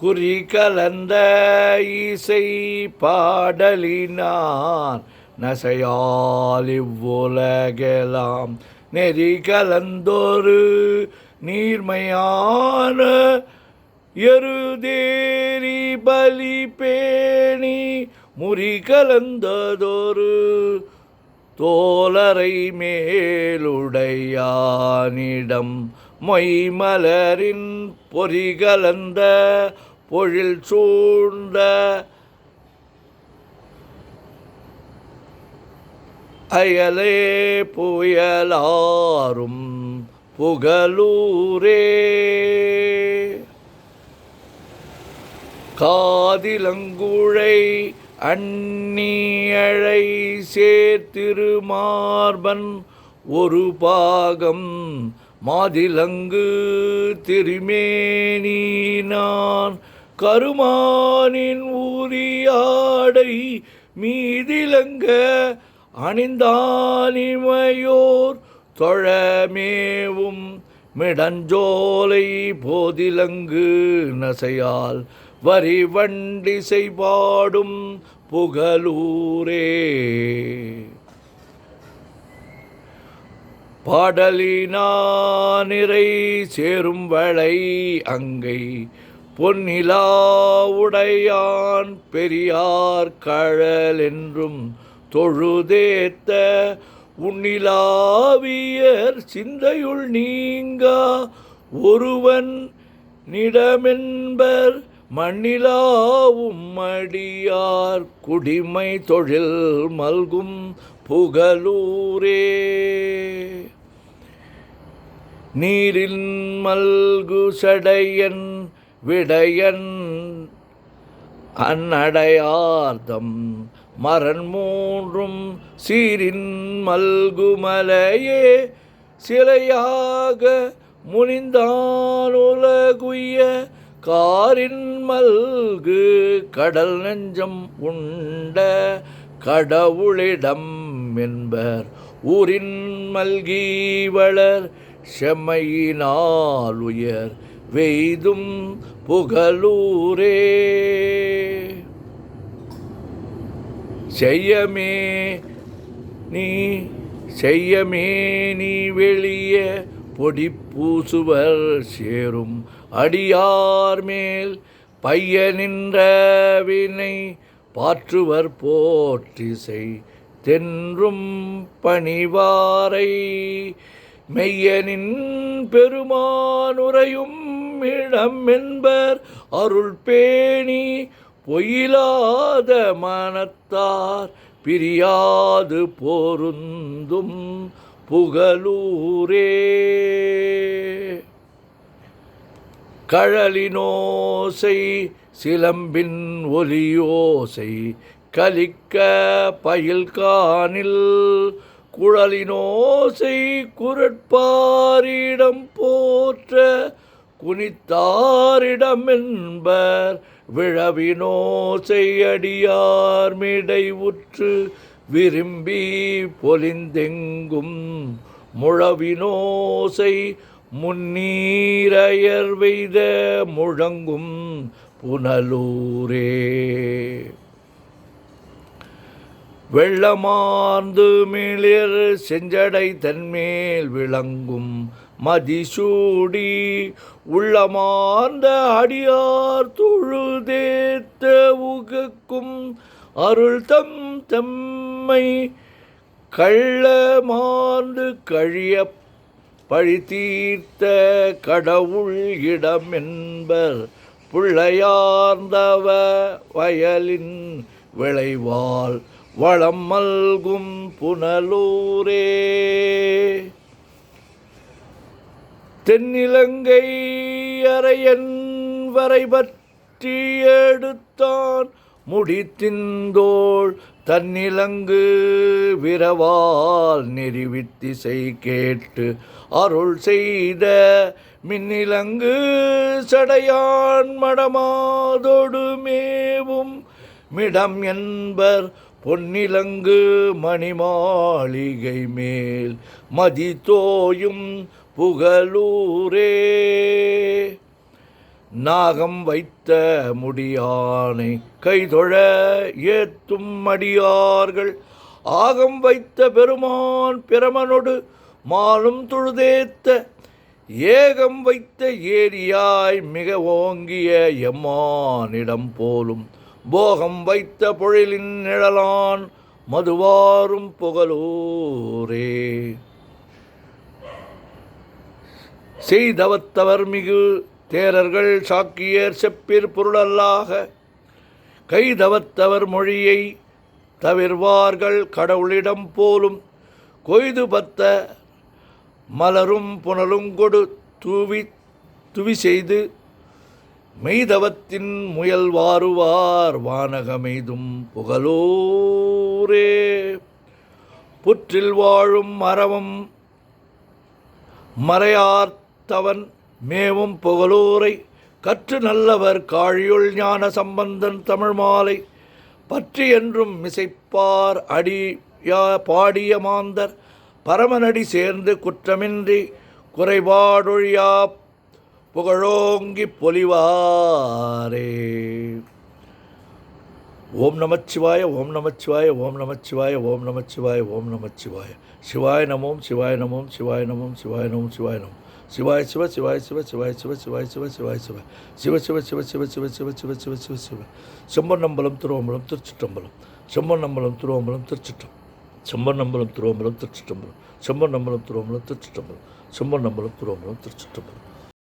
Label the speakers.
Speaker 1: குறி கலந்த இசை பாடலினான் நசையால் இவ்வுலகெல்லாம் நெறி கலந்தொரு நீர்மையான எருதேரி பலி பேணி முறி கலந்ததொரு தோலரை மேலுடையானிடம் மொய்மலரின் பொறி கலந்த பொழில் சூழ்ந்த அயலே புயலாரும் புகலூரே காதிலங்குழை அந்நியழை சேர்த்திருமார்பன் ஒரு பாகம் மாதிலங்கு திருமேனி நான் கருமானின் ஊரியாடை மீதிலங்க அணிந்தானிமையோர் தொழமேவும் மிடஞ்சோலை போதிலங்கு நசையால் வரி வண்டிசை பாடும் புகலூரே பாடலினானிறை சேரும் வளை அங்கை பொன்னிலா உடையான் பெரியார் கழல் என்றும் தொழுதேத்த உன்னிலாவியர் சிந்தையுள் நீங்கா ஒருவன் நிடமென்பர் மண்ணிலாவும் அடியார் குடிமை தொழில் மல்கும் புகலூரே நீரின் மல்கு சடையன் விடையன் அன்னடையார்தம் மரண் மூன்றும் சீரின் மல்குமலையே சிலையாக முனிந்தானுலகுய காரின் மல்கு கடல் நெஞ்சம் உண்ட கடவுளிடம் என்பர் ஊரின் மல்கி வளர் செம்மையினால் உயர் வெய்தும் புகலூரே செய்யமே நீ வெளிய பொடி பூசுவர் சேரும் அடியார் மேல் பைய நின்ற வினை பாற்றுவர் போற்றிசை தென்றும் பணிவாரை மெய்யனின் பெருமானுரையும் இடம் என்பர் அருள் பேணி பொயிலாத மனத்தார் பிரியாது பொருந்தும் புகலூரே கழலினோசை சிலம்பின் ஒலியோசை கலிக்க பயில்கானில் குழலினோசை குரட்பாரிடம் போற்ற குனித்தாரிடம் என்பர் விழவினோசை அடியார் மிடை உற்று விரும்பி பொலிந்தெங்கும் முழவினோசை முன்னீரையர் வெய்த முழங்கும் புனலூரே வெள்ளமார்ந்து மிளிர் செஞ்சடை தன்மேல் விளங்கும் மதிசூடி உள்ளமார்ந்த அடியார் தொழுதேத்த உகக்கும் அருள் தம்மை கள்ளமார்ந்து கழிய பழி தீர்த்த கடவுள் இடம் என்பர் பிள்ளையார்ந்தவ வயலின் விளைவால் வளம் மல்கும் புனலூரே தென்னிலங்கை அரையன் வரை பற்றி எடுத்தான் முடித்திந்தோள் தன்னிலங்கு விரவால் நெறிவித்திசை கேட்டு அருள் செய்த மின்னிலங்கு சடையான் மடமாதொடு மேவும் மிடம் என்பர் பொன்னிலங்கு மணிமாளிகை மேல் மதி தோயும் புகலூரே நாகம் வைத்த முடியானை கைதொழ ஏத்தும் அடியார்கள் ஆகம் வைத்த பெருமான் பிரமனொடு மாலும் தொழுதேத்த ஏகம் வைத்த ஏரியாய் மிக ஓங்கிய எம்மானிடம் போலும் போகம் வைத்த பொழிலின் நிழலான் மதுவாரும் புகழூரே. செய்தவத்தவர் மிகு தேரர்கள் சாக்கியர் செப்பிற் பொருளல்லாக கைதவத்தவர் மொழியை தவிர்வார்கள் கடவுளிடம் போலும் கொய்து பத்த மலரும் புனலும் கொடு துவி செய்து மெய்தவத்தின் முயல் வாருவார் வானகமெய்தும் புகழூரே. புற்றில் வாழும் மரவம் மறையார்த்தவன் மேவும் புகழூரை கற்று நல்லவர் காழியுள் ஞான சம்பந்தன் தமிழ் மாலை பற்றி என்றும் மிசைப்பார் அடியா பாடிய மாந்தர் பரமனடி சேர்ந்து குற்றமின்றி குறைபாடொழியா புகழோங்கி பொலிவாரே. ஓம் நமச்சிவாய ஓம் நமச்சிவாய ஓம் நமச்சிவாய ஓம் நமச்சிவாய ஓம் நமச்சிவாய. சிவாய நமோம் சிவாய நமோம் சிவாய நமோம் சிவாய நமோம் சிவாய நமோம் சிவாய சிவ சிவாய சிவ சிவாய சிவ சிவாய சிவ சிவாய சிவ சிவ சிவ சிவ சிவ சிவ சிவ சிவ சிவ சிவ சிவ. செம்பொன்னம்பலம் திருவம்பலம் திருச்சிற்றம்பலம். செம்பொன்னம்பலம் திருவம்பலம் திருச்சிற்றம். செம்பொன்னம்பலம் திருவம்பலம் திருச்சிற்றம்பலம். செம்பொன்னம்பலம் திருவம்பலம் திருச்சிற்றம்பலம். செம்பொன்னம்பலம் திருவம்பலம் திருச்சிற்றம்பலம்.